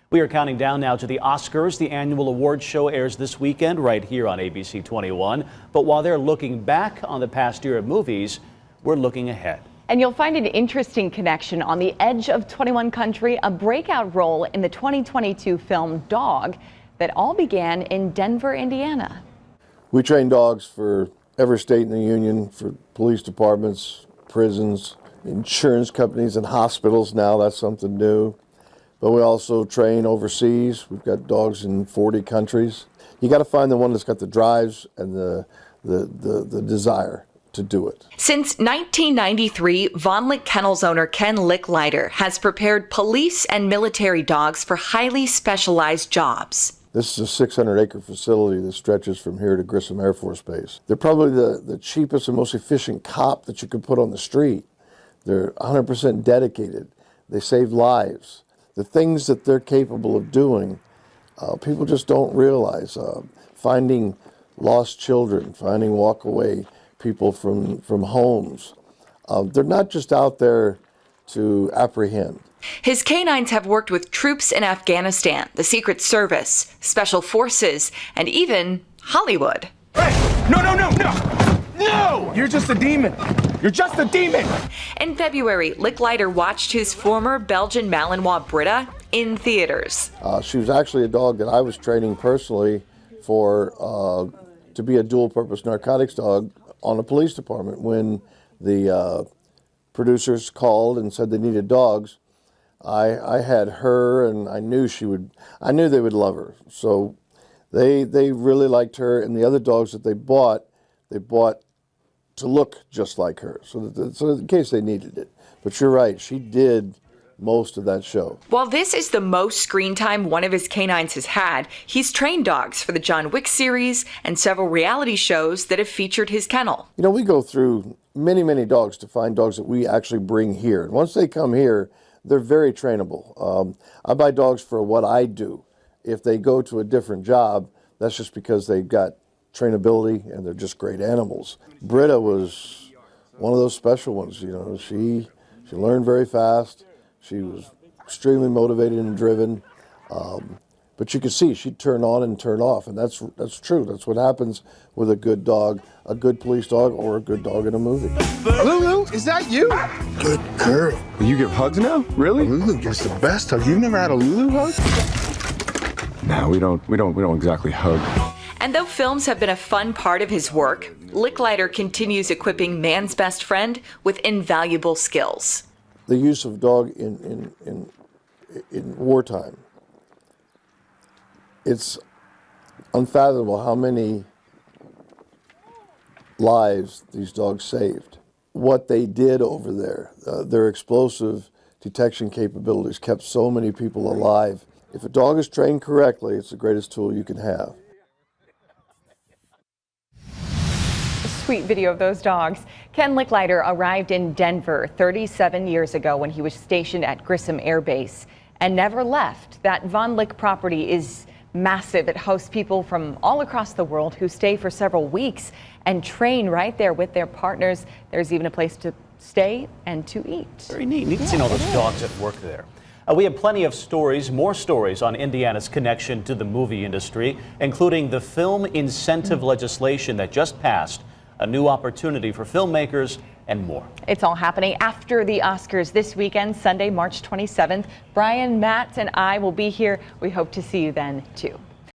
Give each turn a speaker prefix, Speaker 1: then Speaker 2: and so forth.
Speaker 1: We are counting down now to the Oscars. The annual awards show airs this weekend right here on ABC 21. But while they're looking back on the past year of movies, we're looking ahead.
Speaker 2: And you'll find an interesting connection on the edge of 21 country, a breakout role in the 2022 film Dog that all began in Denver, Indiana.
Speaker 3: We train dogs for every state in the union, for police departments, prisons, insurance companies, and hospitals now. That's something new. But we also train overseas. We've got dogs in 40 countries. You got to find the one that's got the drives and the desire to do it.
Speaker 4: Since 1993, Vohne Kennels owner Ken Licklider has prepared police and military dogs for highly specialized jobs.
Speaker 3: This is a 600-acre facility that stretches from here to Grissom Air Force Base. They're probably the cheapest and most efficient cop that you could put on the street. They're 100% dedicated. They save lives. The things that they're capable of doing, people just don't realize. Finding lost children, finding walk-away people from homes. They're not just out there to apprehend.
Speaker 4: His canines have worked with troops in Afghanistan, the Secret Service, Special Forces, and even Hollywood.
Speaker 5: Hey! No! No! You're just a demon. You're just a demon!
Speaker 4: In February, Licklider watched his former Belgian Malinois Britta in theaters.
Speaker 3: She was actually a dog that I was training personally for to be a dual-purpose narcotics dog on a police department. When the producers called and said they needed dogs, I had her, and I knew they would love her. So they really liked her, and the other dogs that they bought to look just like her, so in case they needed it. But you're right, she did most of that show.
Speaker 4: While this is the most screen time one of his canines has had, he's trained dogs for the John Wick series and several reality shows that have featured his kennel.
Speaker 3: You know, we go through many dogs to find dogs that we actually bring here. And once they come here, they're very trainable. I buy dogs for what I do. If they go to a different job, that's just because they've got trainability and they're just great animals. Britta was one of those special ones. You know, she learned very fast. She was extremely motivated and driven. But you could see she'd turn on and turn off, and that's true. That's what happens with a good dog, a good police dog, or a good dog in a movie.
Speaker 5: Lulu, is that you?
Speaker 6: Good girl.
Speaker 5: You give hugs now? Really?
Speaker 6: Lulu gives the best hug. You've never had a Lulu hug?
Speaker 5: No, we don't exactly hug.
Speaker 4: And though films have been a fun part of his work, Licklider continues equipping man's best friend with invaluable skills.
Speaker 3: The use of dog in wartime. It's unfathomable how many lives these dogs saved. What they did over there, their explosive detection capabilities kept so many people alive. If a dog is trained correctly, it's the greatest tool you can have.
Speaker 2: Sweet video of those dogs. Ken Licklider arrived in Denver 37 years ago when he was stationed at Grissom Air Base and never left. That Von Lick property is massive. It hosts people from all across the world who stay for several weeks and train right there with their partners. There's even a place to stay and to eat.
Speaker 1: Very neat. Neat seeing all those dogs at work there. We have plenty of stories, more stories on Indiana's connection to the movie industry, including the film incentive legislation that just passed, a new opportunity for filmmakers, and more.
Speaker 2: It's all happening after the Oscars this weekend, Sunday, March 27th. Brian, Matt, and I will be here. We hope to see you then, too.